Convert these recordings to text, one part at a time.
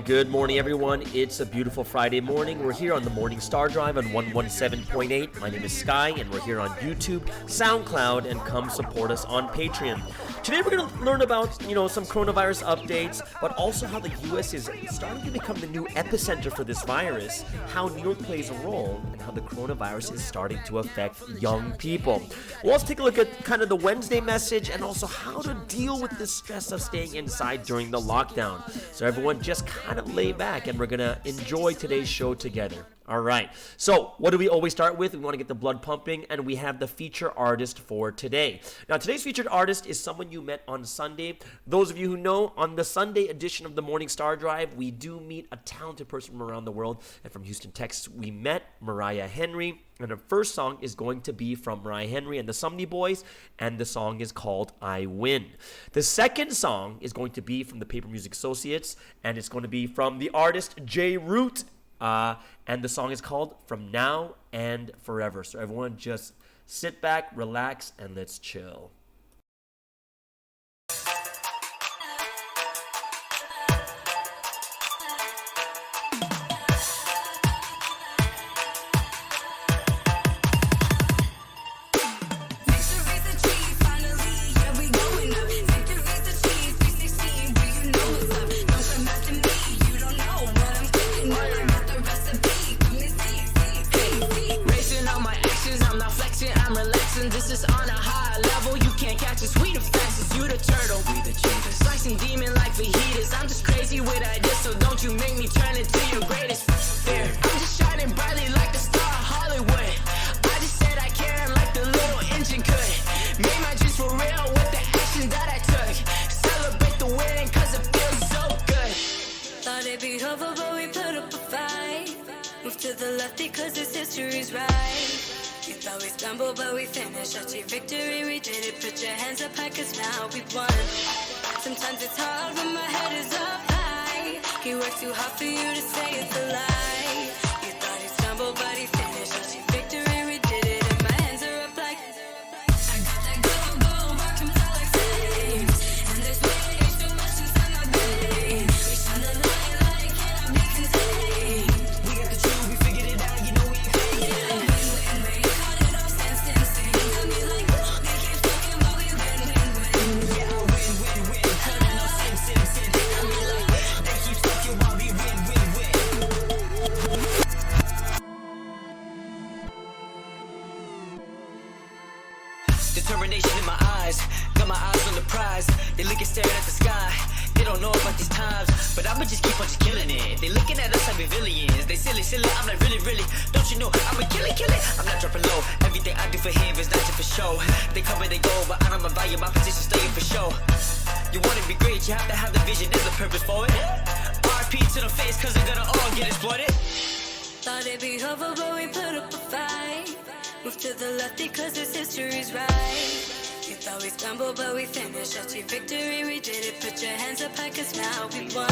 Good morning, everyone. It's a beautiful Friday morning. We're here on the Morning Star Drive on 117.8. My name is Sky, and we're here on YouTube, SoundCloud, and come support us on Patreon. Today, we're going to learn about, some coronavirus updates, but also how the U.S. is starting to become the new epicenter for this virus, how New York plays a role, and how the coronavirus is starting to affect young people. We'll also take a look at kind of the Wednesday message and also how to deal with the stress of staying inside during the lockdown. So everyone just kind of lay back and we're going to enjoy today's show together. All right. So what do we always start with? We want to get the blood pumping, and we have the feature artist for today. Now, today's featured artist is someone you met on Sunday. Those of you who know, on the Sunday edition of the Morning Star Drive, we do meet a talented person from around the world. And from Houston, Texas, we met Mariah Henry. And her first song is going to be from Mariah Henry and the Sumney Boys, and the song is called I Win. The second song is going to be from the Paper Music Associates, and it's going to be from the artist J. Root. And the song is called From Now and Forever. So everyone just sit back, relax, and let's chill. This is on a high level, you can't catch us, we the fastest, you the turtle, we the cheapest. Slicing demon like fajitas, I'm just crazy with ideas, so don't you make me turn into your greatest fear. I'm just shining brightly like the star of Hollywood. I just said I care and like the little engine could. Made my dreams for real with the action that I took. Celebrate the win cause it feels so good. Thought it'd be over but we put up a fight. Move to the left because this history's right. You thought we stumbled, but we finished. Achieved victory, we did it. Put your hands up high, cause now we won. Sometimes it's hard when my head is up high. He works too hard for you to say it's a lie. You thought he stumbled, but he finished. Achieved victory, we did it. And my hands are up like I got that go, work him out like flames. And there's way too much inside my veins. We shine the light like cannot be contained. We got the truth, we figured it out, you know we ain't fake it. Determination in my eyes, got my eyes on the prize. They looking staring at the sky, they don't know about these times. But I'ma just keep on just killing it. They looking at us like we villains. They silly, I'm like really, don't you know I'ma kill it. I'm not dropping low, everything I do for him is not just for show. They come and they go, but I don't my value, my position staying for show. You wanna be great, you have to have the vision, there's a purpose for it. RP to the face, cause they're gonna all get exploited. Thought it'd be over, but we put up a fight. Move to the left because this history's right. You thought we stumbled, but we finished. Achieved victory, we did it. Put your hands up high, cause now we won.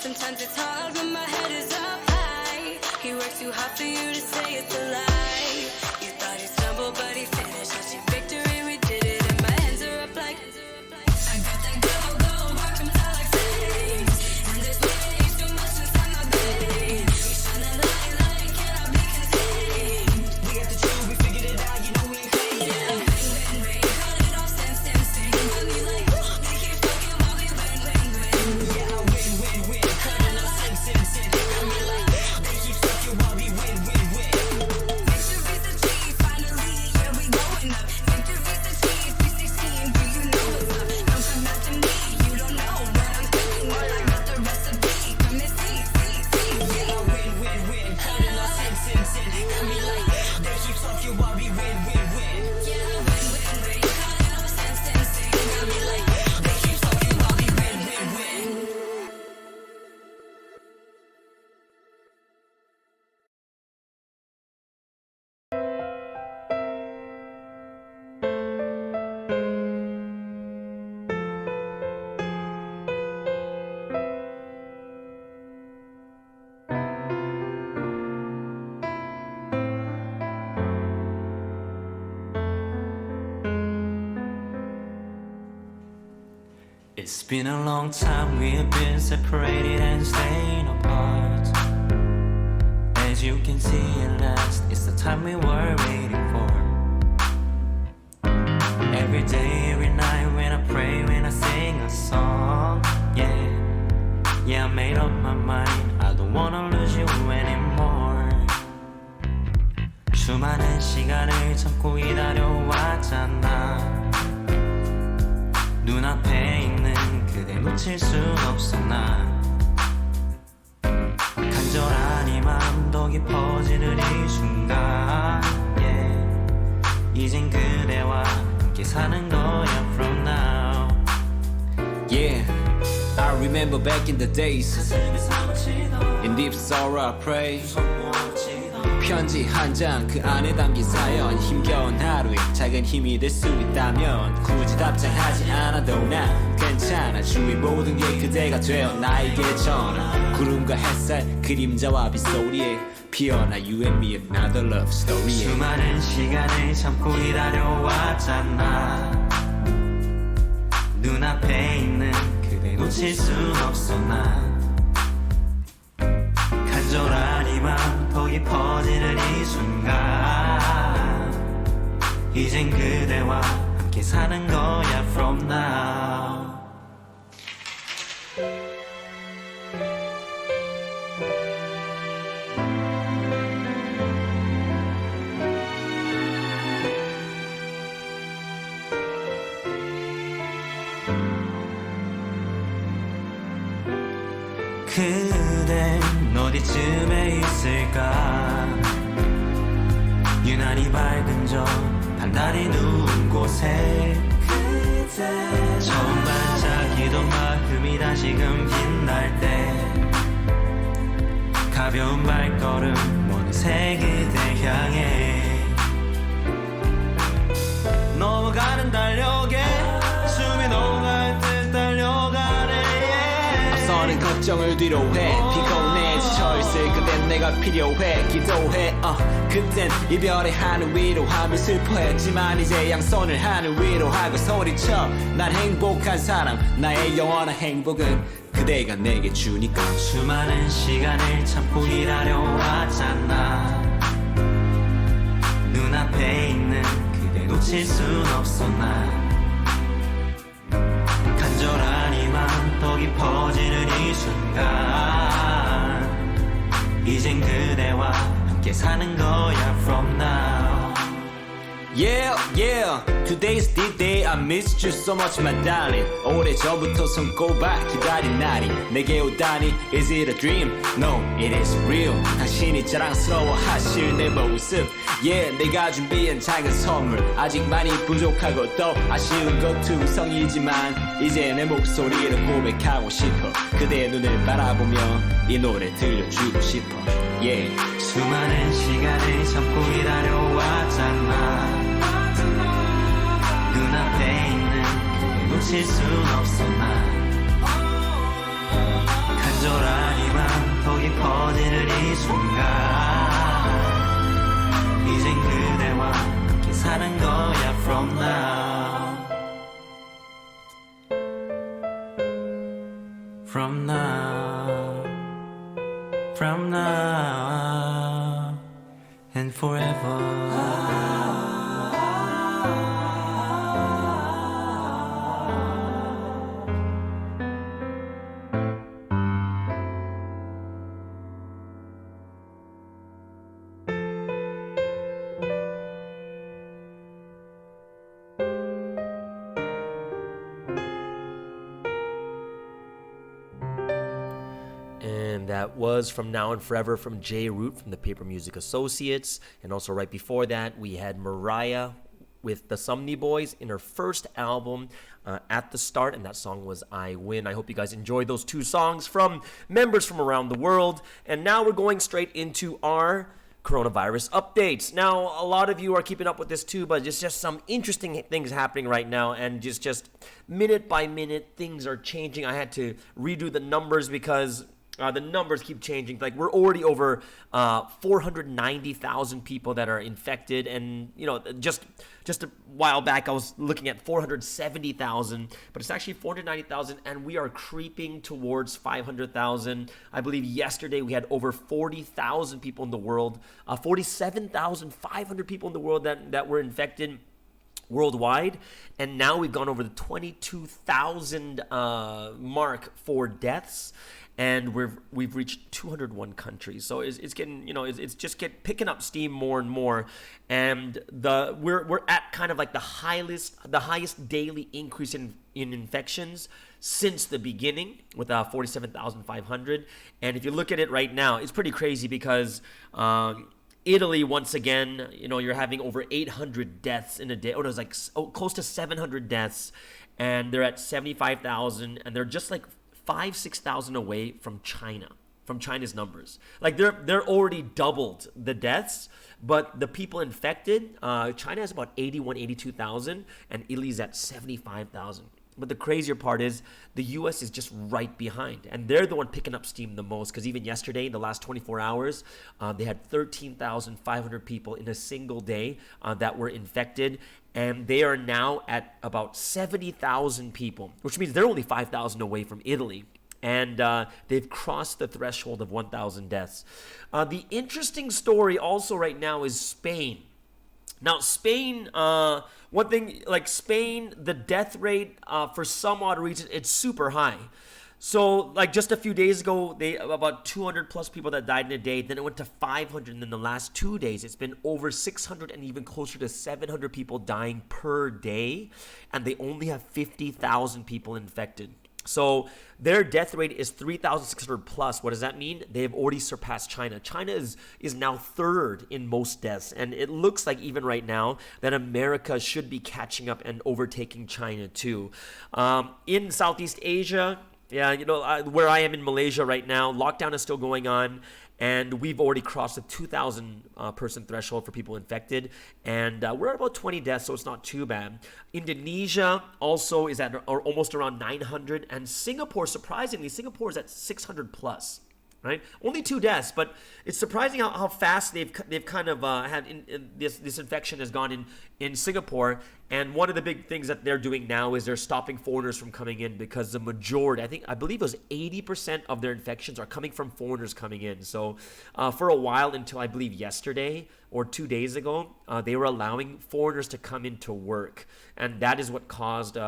Sometimes it's hard when my head is up high. He works too hard for you to say it's a lie. You thought he stumbled, but he finished. Achieved victory, we did it. And my hands are up like I got that go, work him out like flames. And there's way too much inside my veins. We shine the light like cannot be contained. We got the truth, we figured it out, you know we ain't fake it. Rain, cut it off, sing. Got me like, they keep fucking while we win. Yeah, I win. Cut it off, sing. Got me like, they keep fucking while we win. Victory's achieved, finally, yeah, we going up. Victory's achieved, 316, do you know what's up? Don't come after me, you don't know what I'm cooking up. I got the recipe, come and see. Yeah, I win. Cut it off, sing. Got me like, they keep talking while we win. Yeah, win. Cut it off, sing. Got me like, they keep talking while we win. It's been a long time we've been separated and staying apart. As you can see at last, it's the time we were waiting for. Every day, every night when I pray, when I sing a song, yeah, I made up my mind. I don't wanna lose you anymore. 수많은 시간을 참고 기다려왔잖아. 눈앞에 있는 그대 놓칠 순 없어 나. 간절한 이 맘 더 깊어지는 이 순간, 이젠 그대와 함께 사는 거야 from now. Yeah, I remember back in the days. In deep sorrow I pray. 편지 한 장 그 안에 담긴 사연. 힘겨운 하루에 작은 힘이 될 수 있다면 굳이 답장하지 않아도 난 괜찮아. 주위 모든 게 그대가 되어 나에게 전화. 구름과 햇살 그림자와 빗소리에 피어나 You and me another love story. 수많은 시간을 참고 기다려왔잖아. 눈앞에 있는 그대 놓칠 순 없어 난. 간절한 이 맘 더 깊어지는 이 순간, 이젠 그대와 함께 사는 거야 from now. 그댄 어디쯤에 있을까. 유난히 밝은 저 반달이 누운 곳에 그대 처음 반짝이던 마음이 다시금 빛날 때 가벼운 발걸음 어느새 그대 향해 넘어가는 달력에 숨이 넘어갈 듯 달려가네. 앞서는 걱정을 뒤로 해. 피곤해 지쳐있을 그땐 내가 필요해. 기도해 그땐 이별의 하늘 위로하며 슬퍼했지만 이제 양손을 하늘 위로 하고 소리쳐 난 행복한 사람. 나의 영원한 행복은 그대가 내게 주니까. 수많은 시간을 참고 기다려왔잖아. 눈앞에 있는 그대 놓칠 순 없어 난. 간절한 이 맘 더 깊어지는 이 순간, 이젠 그대와 함께 사는 거야 from now. Yeah, today's the day I missed you so much my darling. 오래전부터 손꼽아 기다린 날이 내게 오다니. Is it a dream? No, it is real. 당신이 자랑스러워 하실 내 모습. Yeah, 내가 준비한 작은 선물 아직 많이 부족하고 또 아쉬운 것 투성이지만 이제 내 목소리로 고백하고 싶어. 그대의 눈을 바라보며 이 노래 들려주고 싶어. Yeah. 수많은 시간을 참고 기다려왔잖아. 눈앞에 있는 그대 놓칠 순 없어 난. 간절한 이 맘 더 깊어지는 이 순간, 이젠 그대와 함께 사는 거야 from now. From now, from now and forever. And that was From Now and Forever from J. Root from the Paper Music Associates. And also right before that, we had Mariah with the Sumney Boys in her first album, At the Start, and that song was I Win. I hope you guys enjoyed those two songs from members from around the world. And now we're going straight into our coronavirus updates. Now, a lot of you are keeping up with this too, but it's just some interesting things happening right now, and just minute by minute, things are changing. I had to redo the numbers because The numbers keep changing. Like we're already over 490,000 people that are infected, and just a while back I was looking at 470,000, but it's actually 490,000, and we are creeping towards 500,000. I believe yesterday we had over 40,000 people in the world, 47,500 people in the world that were infected worldwide, and now we've gone over the 22,000 mark for deaths. And we've reached 201 countries, so it's getting it's just picking up steam more and more, and we're at kind of like the highest daily increase in infections since the beginning with 47,500. And if you look at it right now, it's pretty crazy because Italy, once again, you're having over 800 deaths in a day. It was like close to 700 deaths, and they're at 75,000, and they're just like 6,000 away from China's numbers. Like they're already doubled the deaths, but the people infected, China has about 82,000, and Italy's at 75,000. But the crazier part is the US is just right behind, and they're the one picking up steam the most, because even yesterday, in the last 24 hours, they had 13,500 people in a single day that were infected, and they are now at about 70,000 people, which means they're only 5,000 away from Italy. And they've crossed the threshold of 1,000 deaths. The interesting story also right now is Spain. Now, Spain, one thing, like Spain, the death rate for some odd reason, it's super high. So, like just a few days ago, about 200 plus people that died in a day. Then it went to 500, and in the last 2 days, it's been over 600 and even closer to 700 people dying per day, and they only have 50,000 people infected. So their death rate is 3,600 plus. What does that mean? They have already surpassed China. China is now third in most deaths, and it looks like even right now that America should be catching up and overtaking China too. In Southeast Asia, where I am in Malaysia right now, lockdown is still going on, and we've already crossed the 2,000 person threshold for people infected, and we're at about 20 deaths, so it's not too bad. Indonesia also is at almost around 900, and Singapore, surprisingly, Singapore is at 600 plus. Right? Only 2 deaths, but it's surprising how fast they've kind of had this infection has gone in Singapore. And one of the big things that they're doing now is they're stopping foreigners from coming in, because the majority, I believe it was 80% of their infections are coming from foreigners coming in. So for a while, until I believe yesterday or 2 days ago, they were allowing foreigners to come in to work, and that is what caused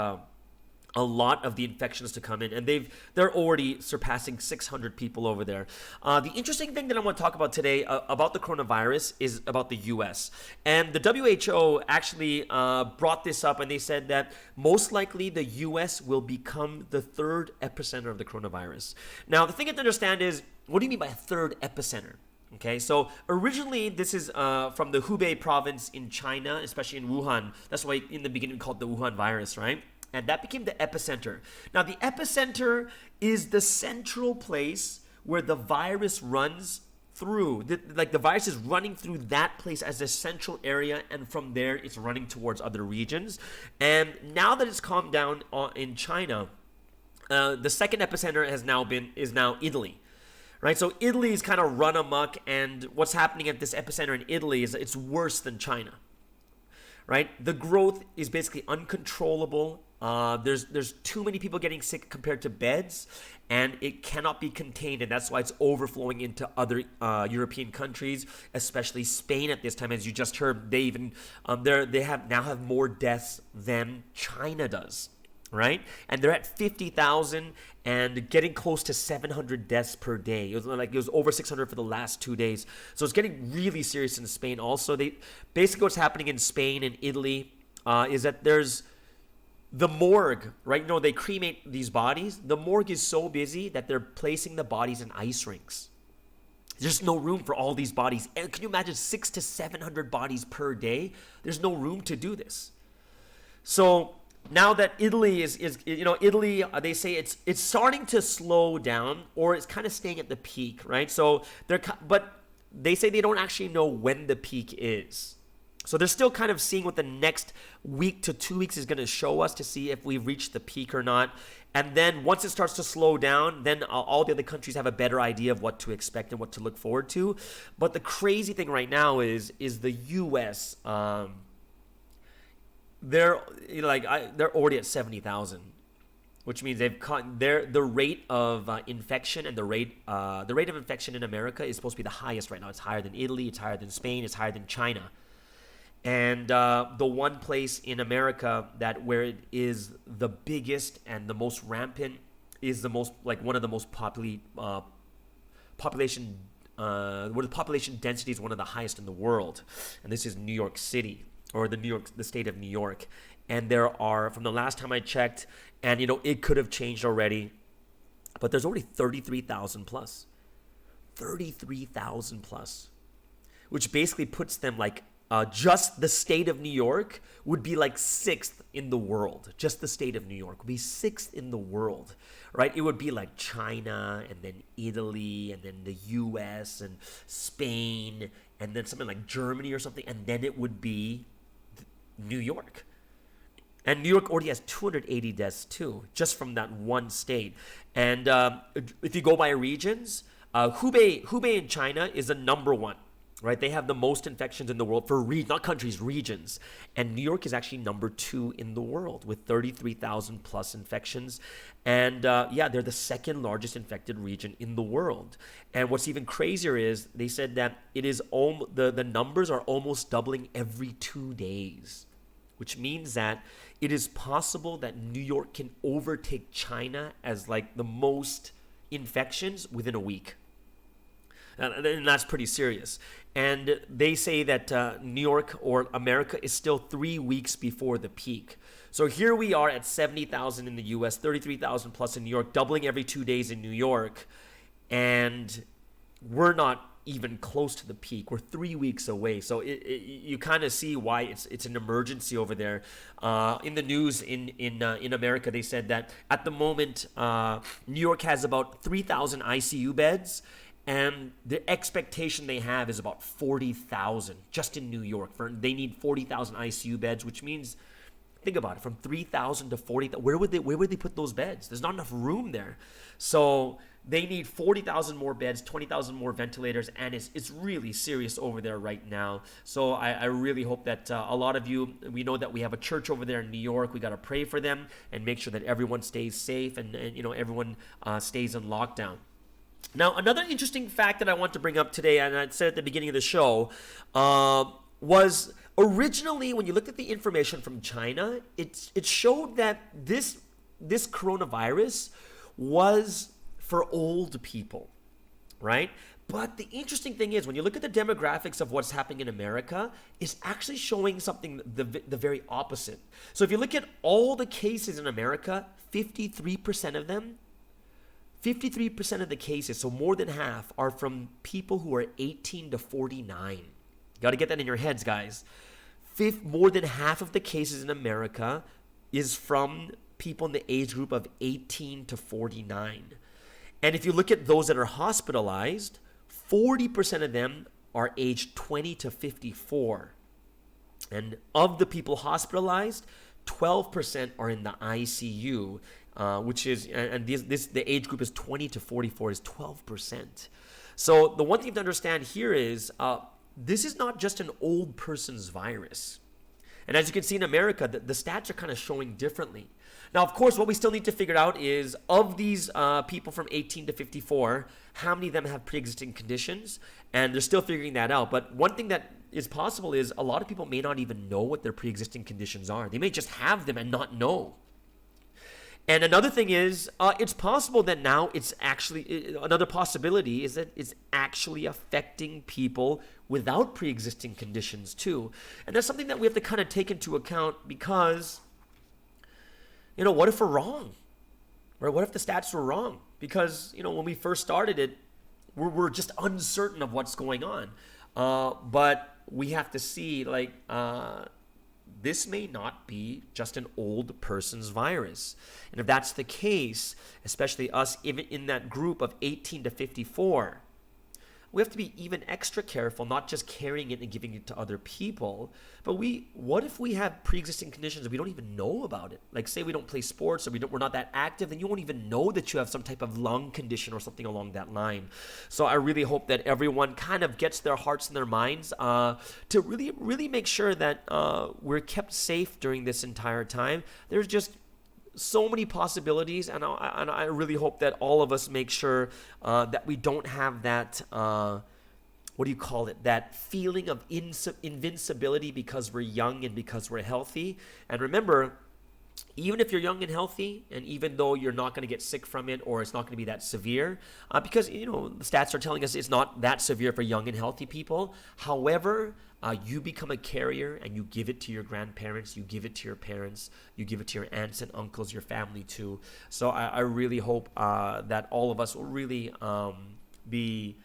a lot of the infections to come in, and they're already surpassing 600 people over there. The interesting thing that I want to talk about today about the coronavirus is about the US. And the WHO actually brought this up, and they said that most likely the US will become the third epicenter of the coronavirus. Now, the thing you have to understand is, what do you mean by a third epicenter? Okay, so originally this is from the Hubei province in China, especially in Wuhan. That's why in the beginning we called it the Wuhan virus, right? And that became the epicenter. Now, the epicenter is the central place where the virus runs through. The virus is running through that place as a central area, and from there it's running towards other regions. And now that it's calmed down in China, the second epicenter is now Italy. Right, so Italy is kind of run amok, and what's happening at this epicenter in Italy is it's worse than China. Right, the growth is basically uncontrollable. There's too many people getting sick compared to beds, and it cannot be contained, and that's why it's overflowing into other European countries, especially Spain at this time. As you just heard, they even they now have more deaths than China does. Right, and they're at 50,000 and getting close to 700 deaths per day. It was over 600 for the last 2 days. So it's getting really serious in Spain. Also, basically what's happening in Spain and Italy is that there's the morgue. Right, they cremate these bodies. The morgue is so busy that they're placing the bodies in ice rinks. There's no room for all these bodies. And can you imagine 600 to 700 bodies per day? There's no room to do this. So now that Italy Italy, they say it's starting to slow down, or it's kind of staying at the peak, right? So but they say they don't actually know when the peak is. So they're still kind of seeing what the next week to 2 weeks is going to show us to see if we've reached the peak or not. And then once it starts to slow down, then all the other countries have a better idea of what to expect and what to look forward to. But the crazy thing right now is the U.S. They're already at 70,000, which means they've caught the rate of infection, and the rate of infection in America is supposed to be the highest right now. It's higher than Italy, it's higher than Spain, it's higher than China. And the one place in America where it is the biggest and the most rampant is one of the most population where the population density is one of the highest in the world, and this is New York City, or the state of New York. And there are, from the last time I checked, and it could have changed already, but there's already 33,000 plus, which basically puts them just the state of New York would be like 6th in the world. Just the state of New York would be 6th in the world, right? It would be like China, and then Italy, and then the US, and Spain, and then something like Germany or something, and then it would be New York. And New York already has 280 deaths too, just from that one state. And if you go by regions, Hubei in China is the number one. Right, they have the most infections in the world for not countries, regions. And New York is actually number 2 in the world with 33,000 plus infections. And they're the second largest infected region in the world. And what's even crazier is they said that it is the numbers are almost doubling every 2 days, which means that it is possible that New York can overtake China as like the most infections within a week. And that's pretty serious. And they say that New York or America is still 3 weeks before the peak. So here we are at 70,000 in the U.S., 33,000 plus in New York, doubling every 2 days in New York. And we're not even close to the peak. We're 3 weeks away. So you kind of see why it's an emergency over there. In the news in America, they said that at the moment, New York has about 3,000 ICU beds. And the expectation they have is about 40,000 just in New York. They need 40,000 ICU beds, which means, think about it, from 3,000 to 40,000. Where would they put those beds? There's not enough room there. So they need 40,000 more beds, 20,000 more ventilators, and it's really serious over there right now. So I really hope that a lot of you, we know that we have a church over there in New York. We got to pray for them and make sure that everyone stays safe and everyone stays in lockdown. Now, another interesting fact that I want to bring up today, and I said at the beginning of the show, was originally when you looked at the information from China, it showed that this coronavirus was for old people, right? But the interesting thing is, when you look at the demographics of what's happening in America, it's actually showing something the very opposite. So if you look at all the cases in America, 53% of them, 53% of the cases, so more than half, are from people who are 18 to 49. You got to get that in your heads, guys. More than half of the cases in America is from people in the age group of 18 to 49. And if you look at those that are hospitalized, 40% of them are aged 20 to 54. And of the people hospitalized, 12% are in the ICU. Which is, and the age group is 20 to 44 is 12%. So the one thing to understand here is this is not just an old person's virus. And as you can see in America, the stats are kind of showing differently. Now, of course, what we still need to figure out is of these people from 18 to 54, how many of them have pre-existing conditions? And they're still figuring that out. But one thing that is possible is a lot of people may not even know what their pre-existing conditions are. They may just have them and not know. And another thing is, it's possible that now it's actually, another possibility is that it's actually affecting people without pre-existing conditions too. And that's something that we have to kind of take into account because, what if we're wrong? Or what if the stats were wrong? Because, when we first started it, we're just uncertain of what's going on. But we have to see, this may not be just an old person's virus. And if that's the case, especially us even in that group of 18 to 54, we have to be even extra careful, not just carrying it and giving it to other people, but what if we have pre-existing conditions and we don't even know about it? Like say we don't play sports or we're not that active, then you won't even know that you have some type of lung condition or something along that line. So I really hope that everyone kind of gets their hearts and their minds to really, really make sure that we're kept safe during this entire time. There's just so many possibilities, and I really hope that all of us make sure that we don't have that, that feeling of invincibility because we're young and because we're healthy. And remember, even if you're young and healthy, and even though you're not going to get sick from it or it's not going to be that severe, because, the stats are telling us it's not that severe for young and healthy people. However, you become a carrier and you give it to your grandparents, you give it to your parents, you give it to your aunts and uncles, your family too. So I really hope that all of us will really be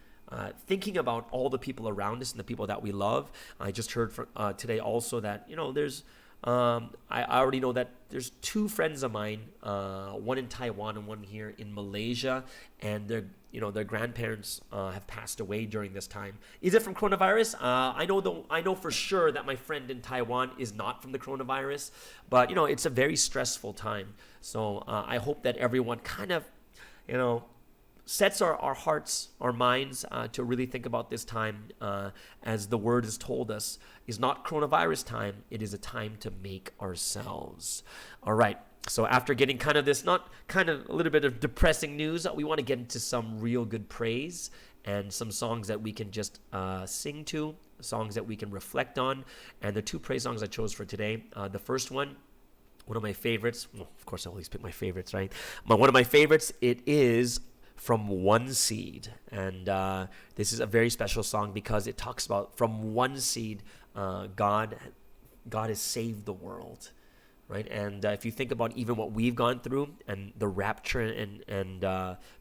thinking about all the people around us and the people that we love. I just heard today also that, there's I already know that there's 2 friends of mine, one in Taiwan and one here in Malaysia, and their grandparents have passed away during this time. Is it from coronavirus? I know for sure that my friend in Taiwan is not from the coronavirus, but it's a very stressful time. So I hope that everyone kind of sets our hearts, our minds to really think about this time, as the word has told us, is not coronavirus time. It is a time to make ourselves. All right. So after getting kind of this, not kind of a little bit of depressing news, we want to get into some real good praise and some songs that we can just sing to, songs that we can reflect on. And the 2 praise songs I chose for today, the first one of my favorites, well, of course I always pick my favorites, right? But one of my favorites, it is From One Seed. And this is a very special song because it talks about from one seed, God has saved the world, right? And if you think about even what we've gone through and the rapture and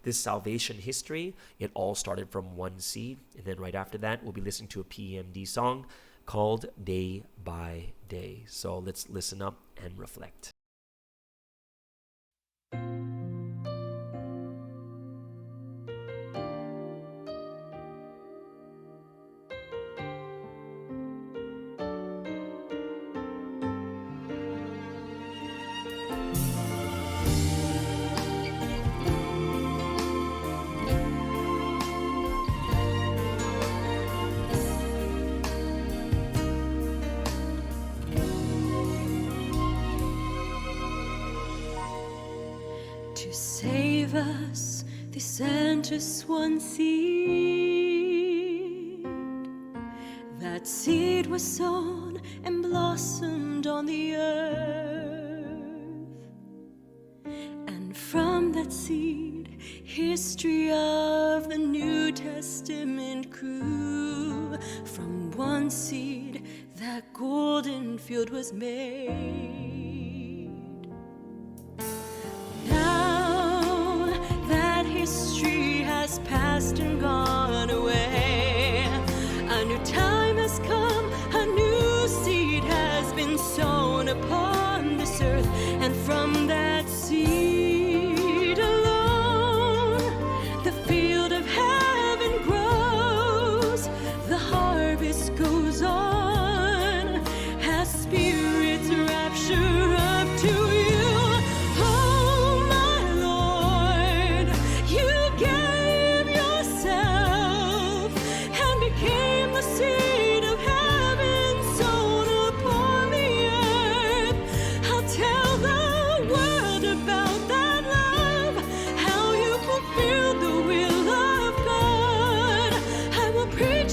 this salvation history, it all started from one seed. And then right after that, we'll be listening to a PEMD song called Day by Day. So let's listen up and reflect. To save us, they sent us one seed. That seed was sown and blossomed on the earth. And from that seed, history of the New Testament grew. From one seed, that golden field was made. History has passed and gone away. A new time has come, a new seed has been sown upon this earth, and from that seed alone, the field of heaven grows, the harvest goes on, as spirits rapture up to you.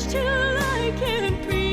Till I can't breathe.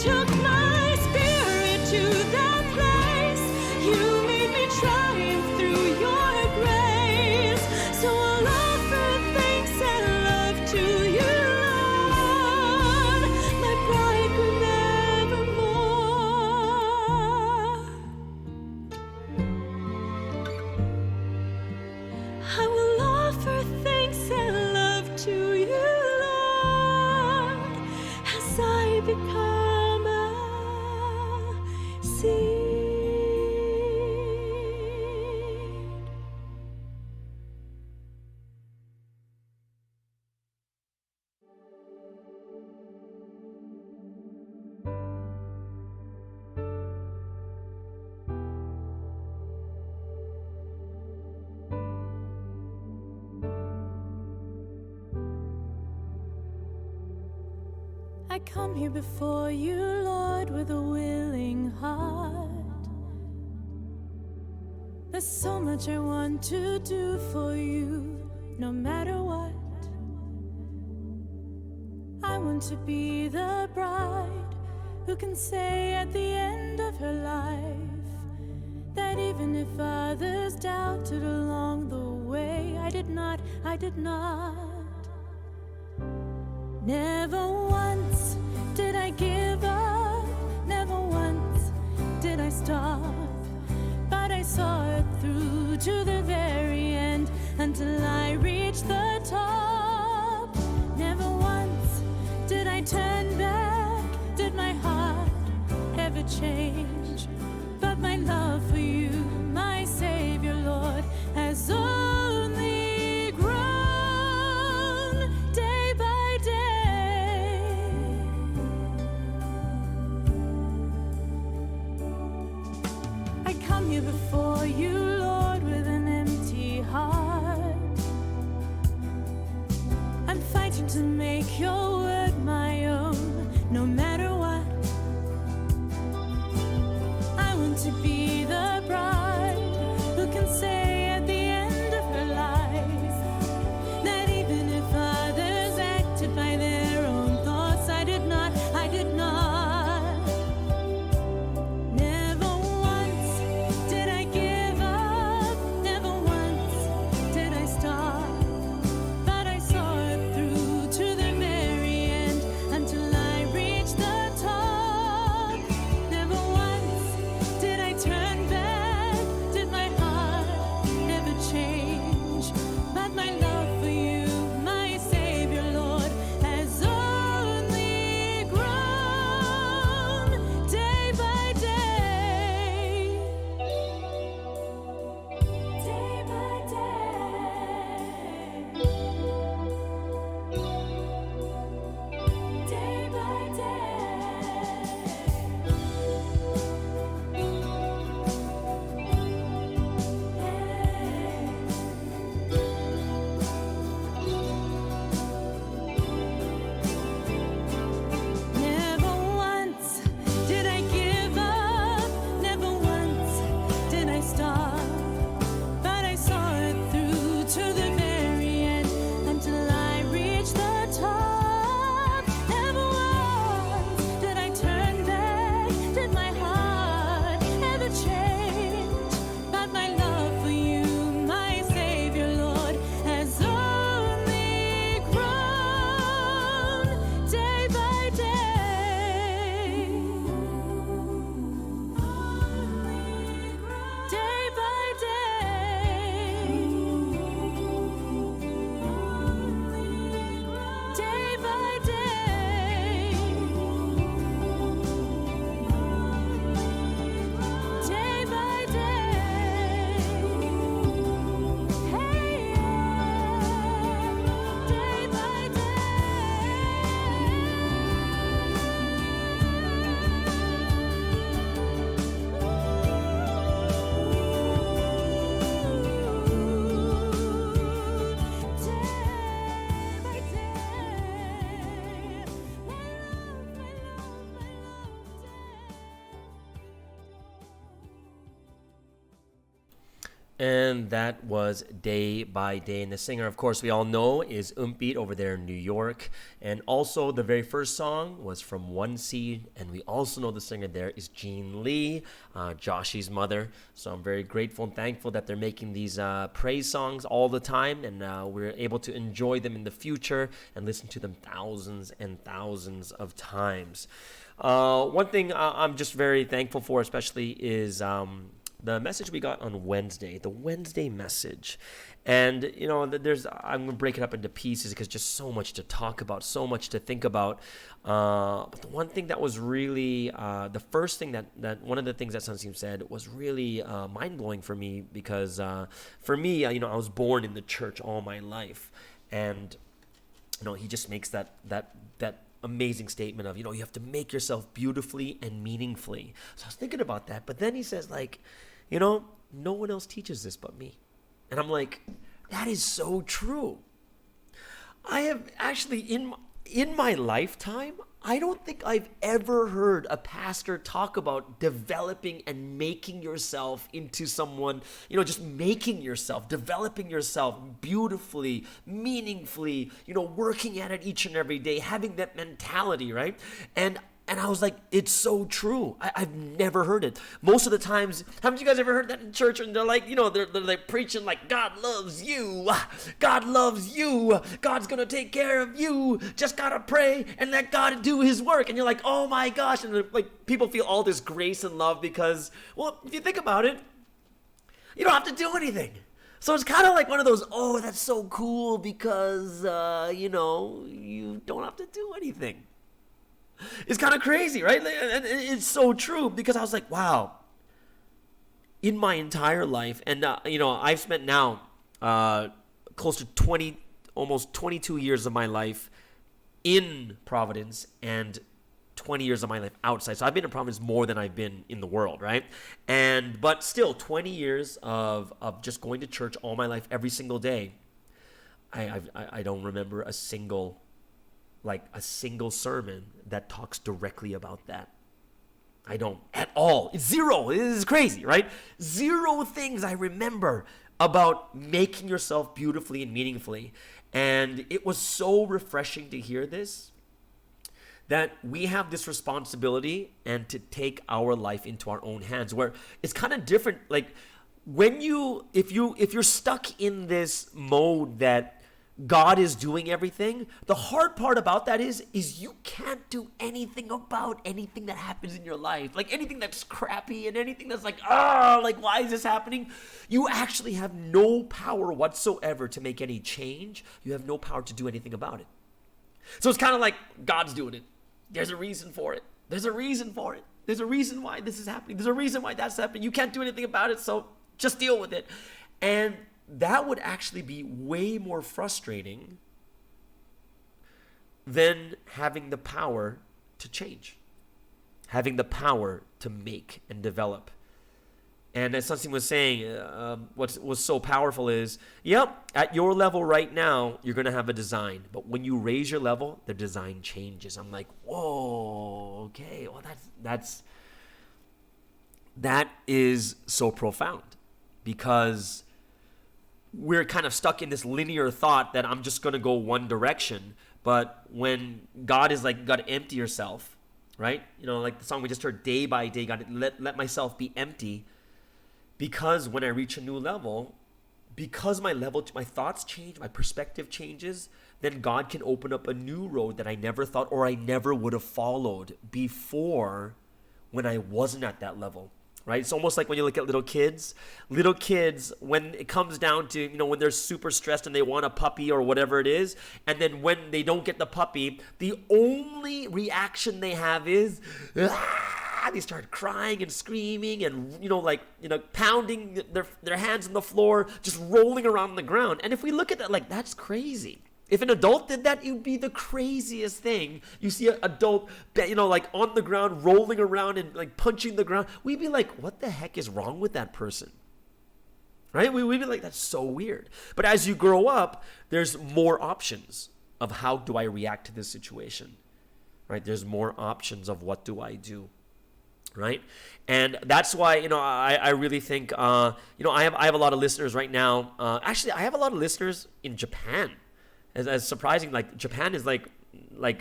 took my spirit to that place. You made me triumph through your grace. So I'll offer thanks and love to you, Lord, my bridegroom evermore. I will offer thanks and love to you, Lord, as I become a seed. I come here before you, Lord, with a willing heart. There's so much I want to do for you, no matter what. I want to be the bride who can say at the end of her life that even if others doubted along the way, I did not. Never once did I give up, never once did I stop, but I saw it through to the very end until I reached the top. Never once did I turn back, did my heart ever change? But my love for you, my Savior, Lord, has only grown day by day. I come here before you, Lord, with an empty heart. I'm fighting to make your word my own, no matter what. I want to be the bride who can say at the end of her life that even if others acted by their own thoughts, I did not. Never once did I give up, And that was Day by Day. And the singer, of course, we all know is Beat over there in New York. And also the very first song was from One Seed. And we also know the singer there is Jean Lee, Joshy's mother. So I'm very grateful and thankful that they're making these praise songs all the time. And we're able to enjoy them in the future and listen to them thousands and thousands of times. One thing I'm just very thankful for especially is the message we got on Wednesday, the Wednesday message. And, you know, I'm going to break it up into pieces because just so much to talk about, so much to think about. But the one thing that was really, the first thing that one of the things that Sunseam said was really mind-blowing for me because for me, you know, I was born in the church all my life. And, you know, he just makes that amazing statement of, you know, you have to make yourself beautifully and meaningfully. So I was thinking about that. But then he says, like, you know, no one else teaches this but me. And I'm like, that is so true. I have actually, in my lifetime, I don't think I've ever heard a pastor talk about developing and making yourself into someone, you know, just making yourself, developing yourself beautifully, meaningfully, you know, working at it each and every day, having that mentality, right? And I was like, it's so true. I've never heard it. Most of the times, haven't you guys ever heard that in church? And they're like, you know, they're like preaching like, God loves you. God loves you. God's going to take care of you. Just got to pray and let God do his work. And you're like, oh my gosh. And like people feel all this grace and love because, well, if you think about it, you don't have to do anything. So it's kind of like one of those, oh, that's so cool because, you know, you don't have to do anything. It's kind of crazy, right? And it's so true because I was like, wow, in my entire life, and, you know, I've spent now close to almost 22 years of my life in Providence and 20 years of my life outside. So I've been in Providence more than I've been in the world, right? But still, 20 years of just going to church all my life, every single day. I don't remember a single sermon that talks directly about that. I don't at all. It's zero. It is crazy, right? Zero things I remember about making yourself beautifully and meaningfully. And it was so refreshing to hear this, that we have this responsibility and to take our life into our own hands, where it's kind of different. Like if you're stuck in this mode that God is doing everything, the hard part about that is you can't do anything about anything that happens in your life. Like anything that's crappy and anything that's like, like why is this happening? You actually have no power whatsoever to make any change. You have no power to do anything about it. So it's kind of like God's doing it. There's a reason for it. There's a reason for it. There's a reason why this is happening. There's a reason why that's happening. You can't do anything about it, so just deal with it. And that would actually be way more frustrating than having the power to change, having the power to make and develop. And as Sunseam was saying, what was so powerful is, yep, at your level right now, you're going to have a design. But when you raise your level, the design changes. I'm like, whoa, okay, well, that is so profound, because we're kind of stuck in this linear thought that I'm just going to go one direction. But when God is like, you got to empty yourself, right? You know, like the song we just heard, day by day, got to let myself be empty. Because when I reach a new level, because my thoughts change, my perspective changes, then God can open up a new road that I never thought or I never would have followed before when I wasn't at that level. Right? It's almost like when you look at little kids, when it comes down to, you know, when they're super stressed and they want a puppy or whatever it is, and then when they don't get the puppy, the only reaction they have is, they start crying and screaming and, pounding their hands on the floor, just rolling around on the ground. And if we look at that, like, that's crazy. If an adult did that, it would be the craziest thing. You see an adult, on the ground, rolling around and like punching the ground. We'd be like, what the heck is wrong with that person? Right? We'd be like, that's so weird. But as you grow up, there's more options of how do I react to this situation. Right? There's more options of what do I do. right? And that's why, I really think, I have a lot of listeners right now. Actually, I have a lot of listeners in Japan. As surprising, like Japan is like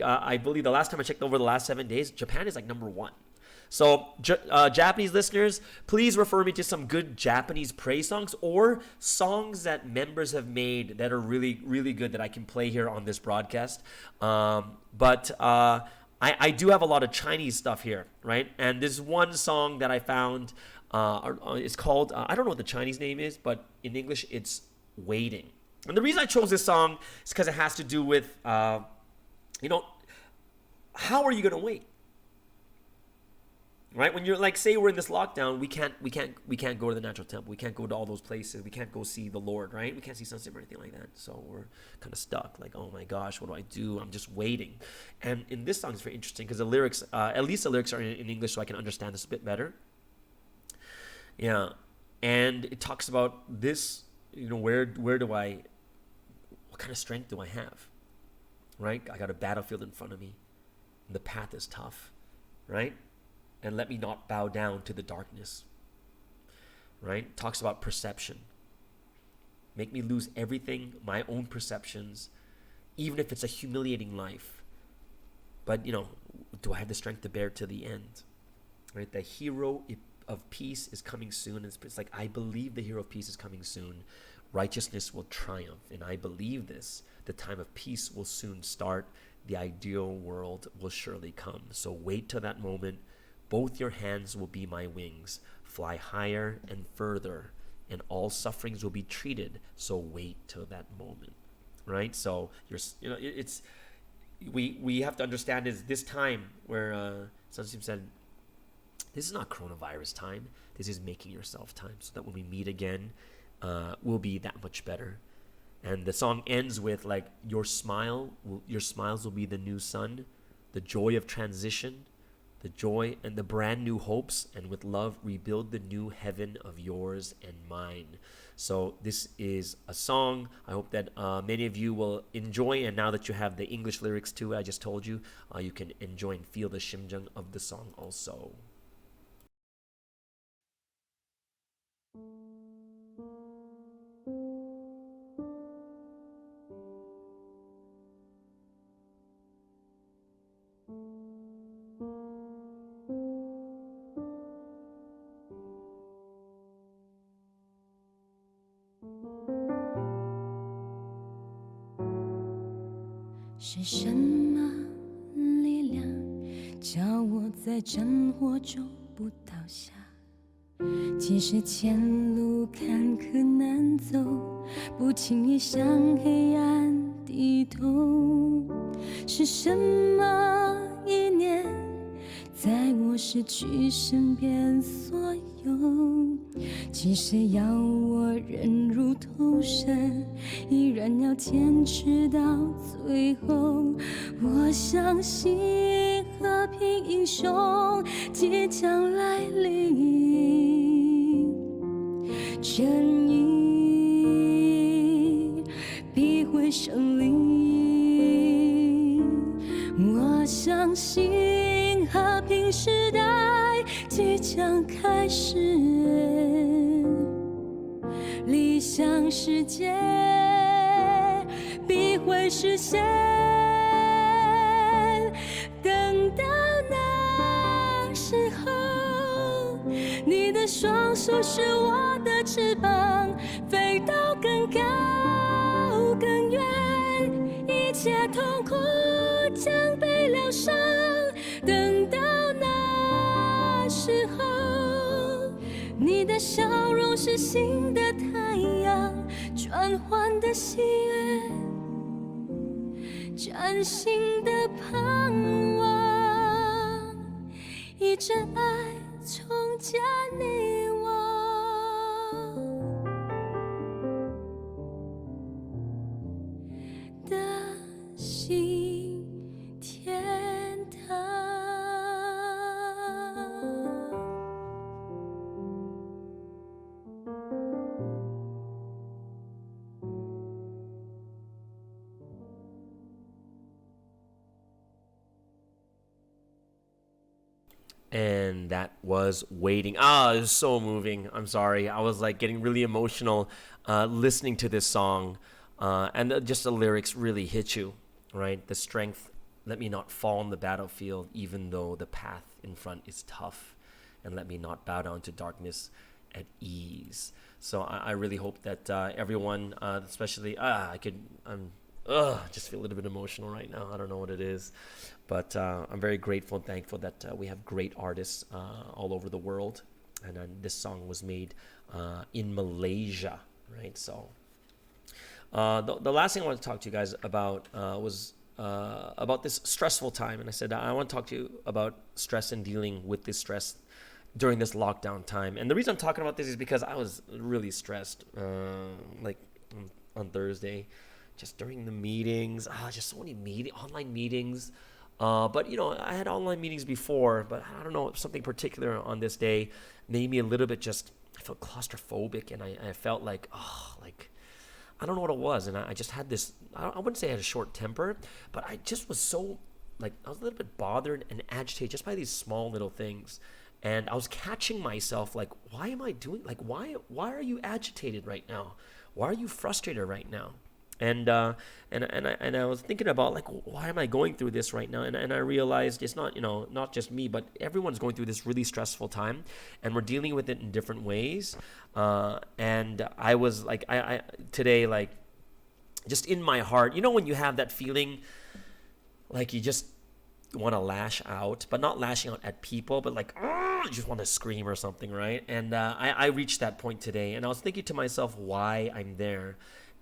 I believe the last time I checked, over the last 7 days, Japan is like number one. So Japanese listeners, please refer me to some good Japanese praise songs or songs that members have made that are really, really good that I can play here on this broadcast. But I do have a lot of Chinese stuff here, right? And this one song that I found, it's called, I don't know what the Chinese name is, but in English it's Waiting. And the reason I chose this song is because it has to do with, how are you going to wait? Right? When you're like, say we're in this lockdown, we can't go to the natural temple. We can't go to all those places. We can't go see the Lord, right? We can't see sunset or anything like that. So we're kind of stuck. Like, oh my gosh, what do I do? I'm just waiting. And in this song, it's very interesting because the lyrics, at least the lyrics are in English, so I can understand this a bit better. Yeah, and it talks about this. Where do I? What kind of strength do I have? Right? I got a battlefield in front of me. And the path is tough, right? And let me not bow down to the darkness, right? Talks about perception. Make me lose everything, my own perceptions, even if it's a humiliating life. But, do I have the strength to bear to the end, right? The hero of peace is coming soon. It's like, I believe the hero of peace is coming soon. Righteousness will triumph, and I believe this. The time of peace will soon start. The ideal world will surely come. So wait till that moment. Both your hands will be my wings, fly higher and further, and all sufferings will be treated. So wait till that moment, right? So we have to understand is this time where Sunsim said, this is not coronavirus time. This is making yourself time, so that when we meet again, we'll be that much better. And the song ends with like, your smiles will be the new sun, the joy of transition, the joy and the brand new hopes, and with love rebuild the new heaven of yours and mine. So this is a song I hope that many of you will enjoy, and now that you have the English lyrics too, I just told you, you can enjoy and feel the 심정 of the song also.是什么力量叫我在战火中不倒下？即使前路坎坷难走，不轻易向黑暗低头。是什么意念在我失去身边所有？即使要我忍辱偷生，依然要坚持到最后。我相信和平英雄即将来临，正义必会胜利。我相信和平时代即将开始，理想世界必会实现。等到那时候，你的双手是我的翅膀，飞到更高更远，一切痛苦将被疗伤。等到那时候，你的笑容是新的太阳，转换的喜悦，崭新的盼望，一阵爱重建你我的新天堂。And that was Waiting. It was so moving. I'm sorry. I was like getting really emotional listening to this song. And just the lyrics really hit you, right? The strength, let me not fall on the battlefield, even though the path in front is tough. And let me not bow down to darkness at ease. So I really hope that everyone, especially, just feel a little bit emotional right now. I don't know what it is. But I'm very grateful and thankful that we have great artists all over the world. And this song was made in Malaysia, right? So the last thing I want to talk to you guys about was about this stressful time. And I said, I want to talk to you about stress and dealing with this stress during this lockdown time. And the reason I'm talking about this is because I was really stressed like on Thursday, just during the meetings, just so many online meetings. But, you know, I had online meetings before, but I don't know, something particular on this day made me a little bit I felt claustrophobic, and I felt like, I don't know what it was. And I just had this, I wouldn't say I had a short temper, but I just was so, I was a little bit bothered and agitated just by these small little things. And I was catching myself like, why am I doing, why are you agitated right now? Why are you frustrated right now? And I was thinking about why am I going through this right now? And I realized it's not, not just me, but everyone's going through this really stressful time, and we're dealing with it in different ways. And I was I today, just in my heart, when you have that feeling, you just want to lash out, but not lashing out at people, but you just want to scream or something, right? And I reached that point today, and I was thinking to myself why I'm there.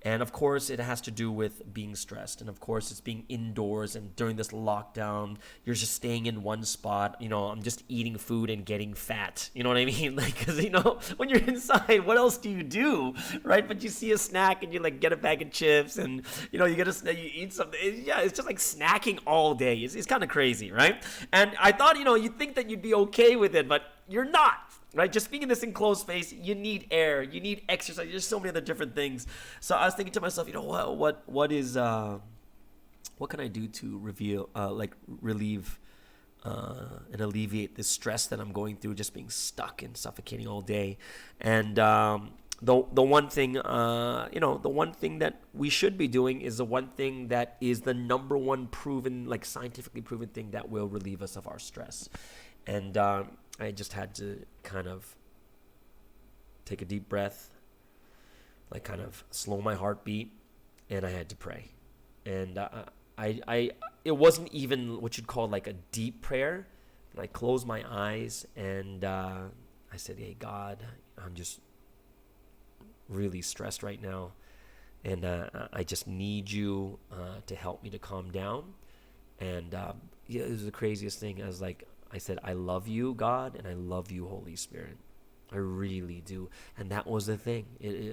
And of course, it has to do with being stressed. And of course, it's being indoors. And during this lockdown, you're just staying in one spot. I'm just eating food and getting fat. You know what I mean? Because, when you're inside, what else do you do? Right? But you see a snack and you get a bag of chips and, you eat something. It's just like snacking all day. It's kind of crazy, right? And I thought, you'd think that you'd be okay with it, but you're not. Right, just being in this enclosed space, you need air, you need exercise. There's so many other different things. So I was thinking to myself, what can I do to relieve and alleviate this stress that I'm going through, just being stuck and suffocating all day. And the one thing, the one thing that we should be doing is the one thing that is the number one proven, scientifically proven thing that will relieve us of our stress. And I just had to kind of take a deep breath, kind of slow my heartbeat, and I had to pray. And it wasn't even what you'd call a deep prayer. And I closed my eyes and I said, "Hey God, I'm just really stressed right now, and I just need you to help me to calm down." And it was the craziest thing. I said, "I love you, God, and I love you, Holy Spirit. I really do." And that was the thing.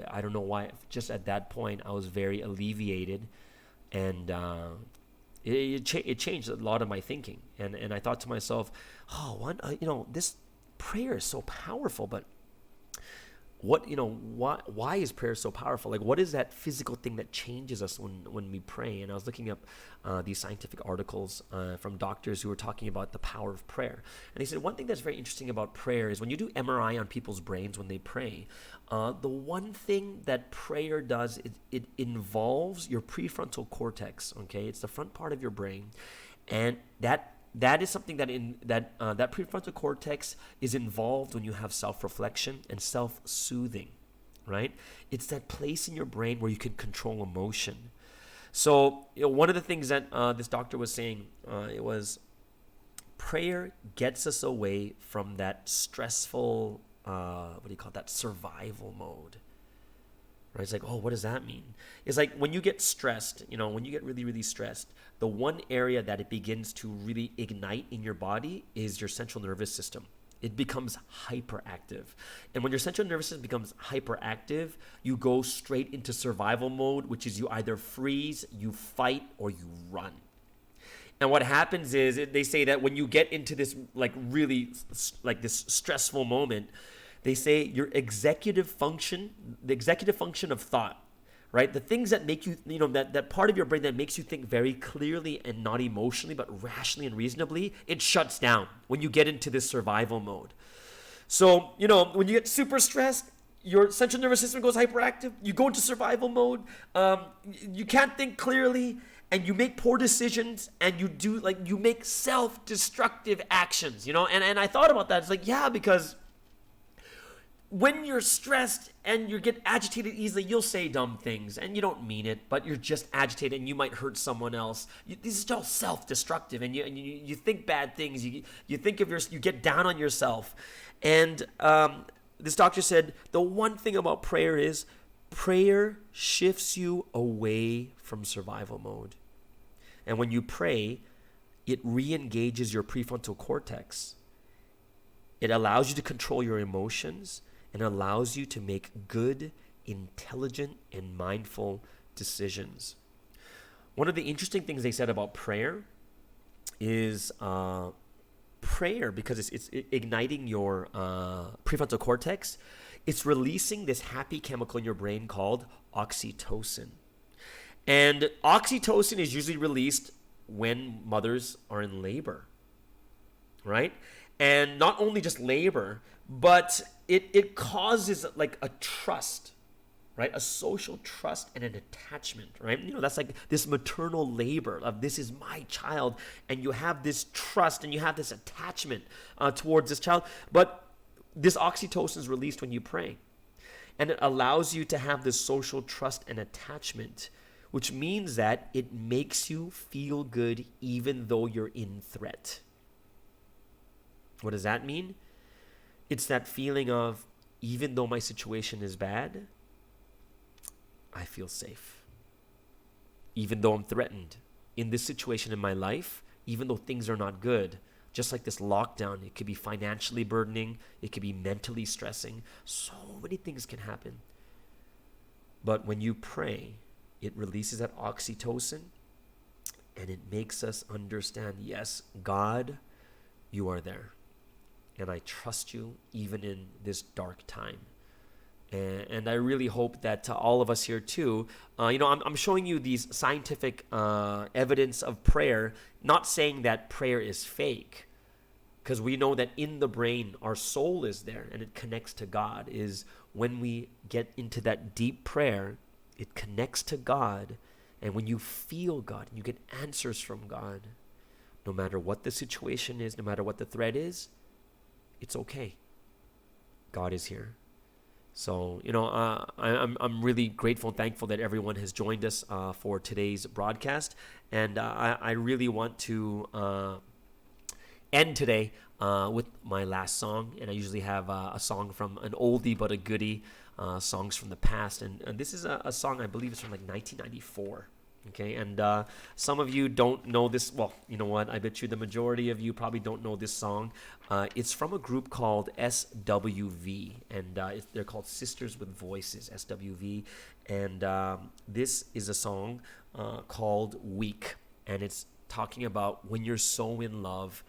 I don't know why. Just at that point, I was very alleviated, and it changed a lot of my thinking. And I thought to myself, this prayer is so powerful, but why is prayer so powerful? What is that physical thing that changes us when we pray? And I was looking up these scientific articles from doctors who were talking about the power of prayer. And they said one thing that's very interesting about prayer is when you do MRI on people's brains when they pray, the one thing that prayer does, it involves your prefrontal cortex, okay? It's the front part of your brain. And that is something that prefrontal cortex is involved when you have self-reflection and self-soothing, right? It's that place in your brain where you can control emotion. So one of the things that this doctor was saying, it was prayer gets us away from that stressful, survival mode. Right? It's what does that mean? It's when you get stressed, when you get really, really stressed, the one area that it begins to really ignite in your body is your central nervous system. It becomes hyperactive. And when your central nervous system becomes hyperactive, you go straight into survival mode, which is you either freeze, you fight, or you run. And what happens is they say that when you get into this this stressful moment, they say your executive function of thought, right? The things that make you, that part of your brain that makes you think very clearly and not emotionally, but rationally and reasonably, it shuts down when you get into this survival mode. So, when you get super stressed, your central nervous system goes hyperactive. You go into survival mode. You can't think clearly, and you make poor decisions, and you make self-destructive actions, And I thought about that. It's like, yeah, because when you're stressed and you get agitated easily, you'll say dumb things, and you don't mean it, but you're just agitated, and you might hurt someone else. This is all self-destructive, and you think bad things. You think of you get down on yourself, and this doctor said the one thing about prayer is prayer shifts you away from survival mode. And when you pray, it re-engages your prefrontal cortex. It allows you to control your emotions and allows you to make good, intelligent, and mindful decisions. One of the interesting things they said about prayer is prayer, because it's igniting your prefrontal cortex, it's releasing this happy chemical in your brain called oxytocin. And oxytocin is usually released when mothers are in labor, right? And not only just labor, but it causes like a trust, right? A social trust and an attachment, right? That's like this maternal labor of this is my child, and you have this trust and you have this attachment towards this child. But this oxytocin is released when you pray, and it allows you to have this social trust and attachment, which means that it makes you feel good even though you're in threat. What does that mean? It's that feeling of, even though my situation is bad, I feel safe. Even though I'm threatened in this situation in my life, even though things are not good, just like this lockdown, it could be financially burdening, it could be mentally stressing. So many things can happen. But when you pray, it releases that oxytocin, and it makes us understand, yes, God, you are there. And I trust you even in this dark time. And I really hope that all of us here too, I'm showing you these scientific evidence of prayer, not saying that prayer is fake, because we know that in the brain, our soul is there and it connects to God. Is when we get into that deep prayer, it connects to God. And when you feel God, you get answers from God. No matter what the situation is, no matter what the threat is, it's okay. God is here. So, I'm really grateful and thankful that everyone has joined us for today's broadcast. And I really want to end today with my last song. And I usually have a song from an oldie but a goodie, songs from the past. And this is a song, I believe it's from like 1994. Okay, and some of you don't know this. Well, you know what? I bet you the majority of you probably don't know this song. It's from a group called SWV, and they're called Sisters with Voices, SWV. And this is a song called Weak, and it's talking about when you're so in love,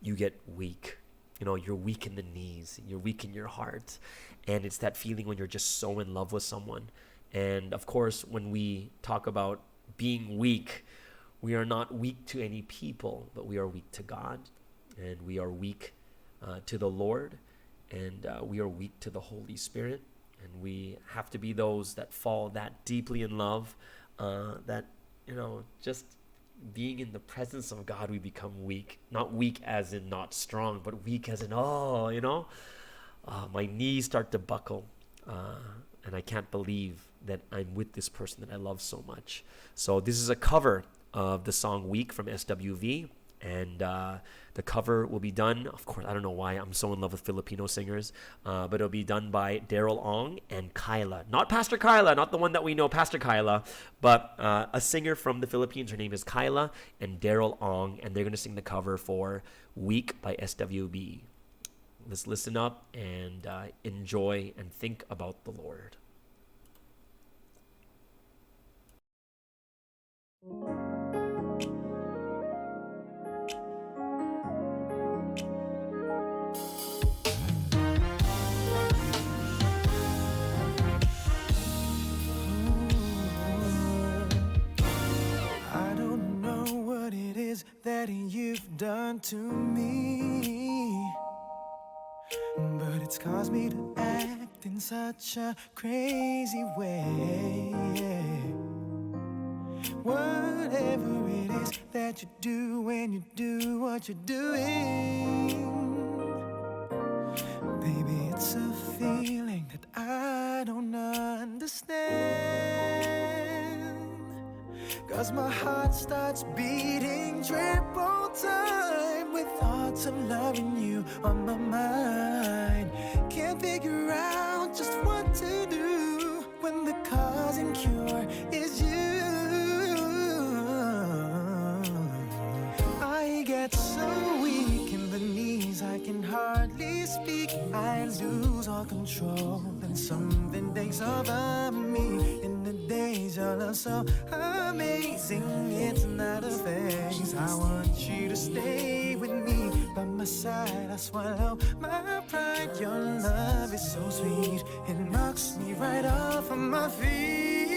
you get weak. You're weak in the knees, you're weak in your heart, and it's that feeling when you're just so in love with someone. And of course, when we talk about being weak, we are not weak to any people, but we are weak to God, and we are weak to the Lord, and we are weak to the Holy Spirit, and we have to be those that fall that deeply in love, that just being in the presence of God, we become weak. Not weak as in not strong, but weak as in my knees start to buckle, and I can't believe that I'm with this person that I love so much. So this is a cover of the song Weak from SWV, and the cover will be done, of course, I don't know why I'm so in love with Filipino singers, but it'll be done by Daryl Ong and Kyla. Not Pastor Kyla, not the one that we know, Pastor Kyla, but a singer from the Philippines. Her name is Kyla and Daryl Ong, and they're going to sing the cover for Weak by SWV. Let's listen up and enjoy and think about the Lord. done to me, but it's caused me to act in such a crazy way. Whatever it is that you do when you do what you're doing, baby, it's a feeling that I don't understand. 'Cause my heart starts beating triple time with thoughts of loving you on my mind. Can't figure out just what to do when the cause and cure is you. I get so weak in the knees, I can hardly speak. I lose all control and something takes over me. In the days your love so amazing, it's not a phase. I want you to stay with me by my side. I swallow my pride. Your love is so sweet, it knocks me right off of my feet.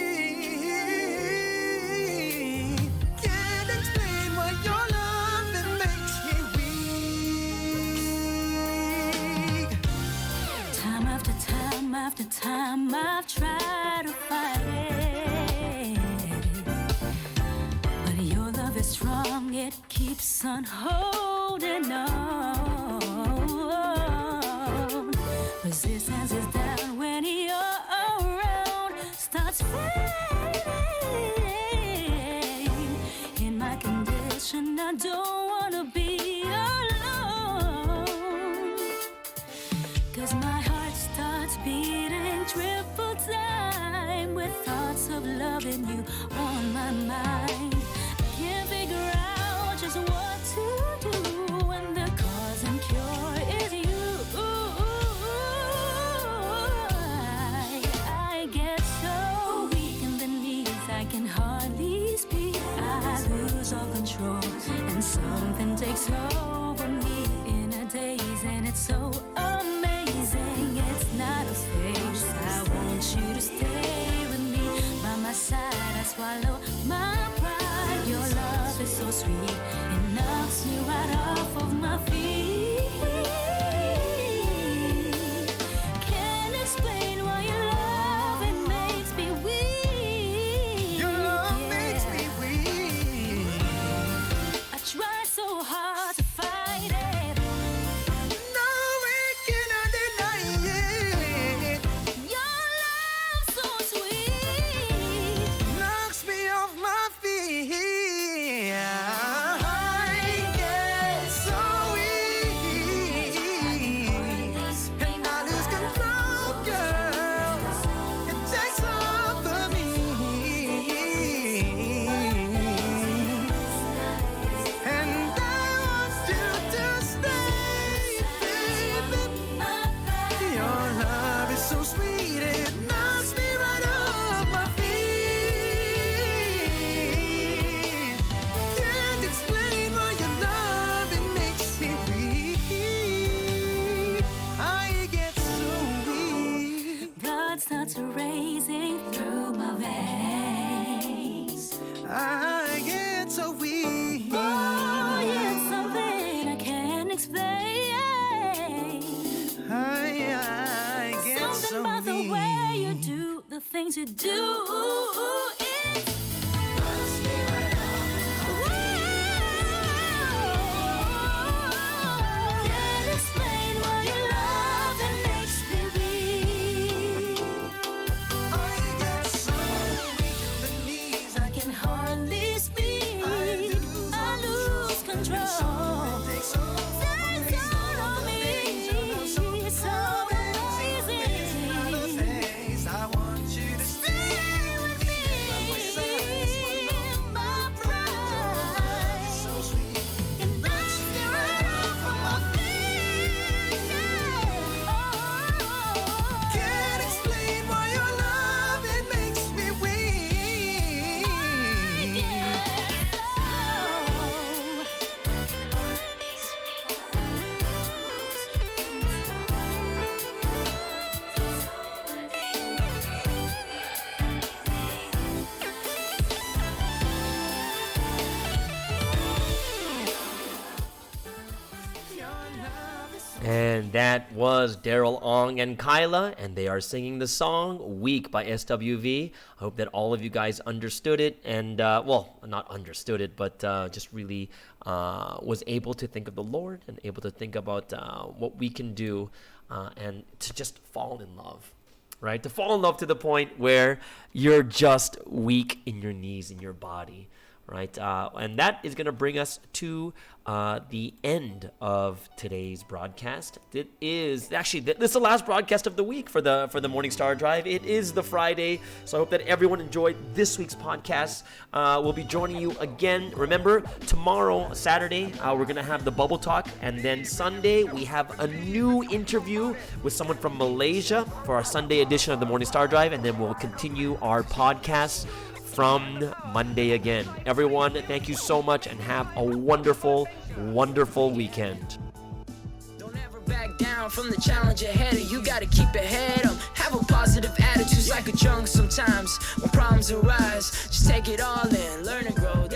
Can't explain what your love that makes me weak. Time after time after time I've tried to fight it, but your love is strong, it keeps on holding on. Resistance is down when you're around, starts fading. In my condition I don't wanna be alone, 'cause my heart starts beating triple time with thoughts of loving you on my mind. Can't figure out just what to do when the cause and cure is you. I get so weak in the knees, I can hardly speak. I lose all control and something takes over me in a daze, and it's so amazing. It's not a phase. I want you to stay with me by my side. I swallow my pride. Your love is so sweet, it knocks me right off of my feet. Can't explain why your love, it makes me weak. Your love Yeah. makes me weak. I try so hard to fight it. No, we cannot deny it. Your love so sweet. Knocks me off my feet. I get so weak, and I lose control, girl. It takes over me, and I want you to stay, baby. Your love is so sweet, it knocks me right off my feet. Can't explain why your love, it makes me weak. I get so weak. Blood starts racing through my veins. I get so weak. Oh, yeah, it's something I can't explain. I get Something so about the weak. way you do the things you do. It knocks me right off. Can't explain why your love, it makes me weak. I get so weak in the knees, I can hardly speak. I lose control. something takes over Takes on me. It's so amazing. I want you to stay And that was Daryl Ong and Kyla, and they are singing the song Weak by SWV. I hope that all of you guys understood it, and, well, not understood it, but just really was able to think of the Lord and able to think about what we can do and to just fall in love, right? To fall in love to the point where you're just weak in your knees, in your body. Right, and that is going to bring us to the end of today's broadcast. It is actually this is the last broadcast of the week for the Morning Star Drive. It is the Friday, so I hope that everyone enjoyed this week's podcast. We'll be joining you again. Remember, tomorrow, Saturday, we're going to have the Bubble Talk, and then Sunday we have a new interview with someone from Malaysia for our Sunday edition of the Morning Star Drive, and then we'll continue our podcast from Monday again. Everyone, thank you so much and have a wonderful, wonderful weekend. Don't ever back down from the challenge ahead of you. Gotta keep your head up. Have a positive attitude like a drunk sometimes. When problems arise, just take it all in. Learn and grow.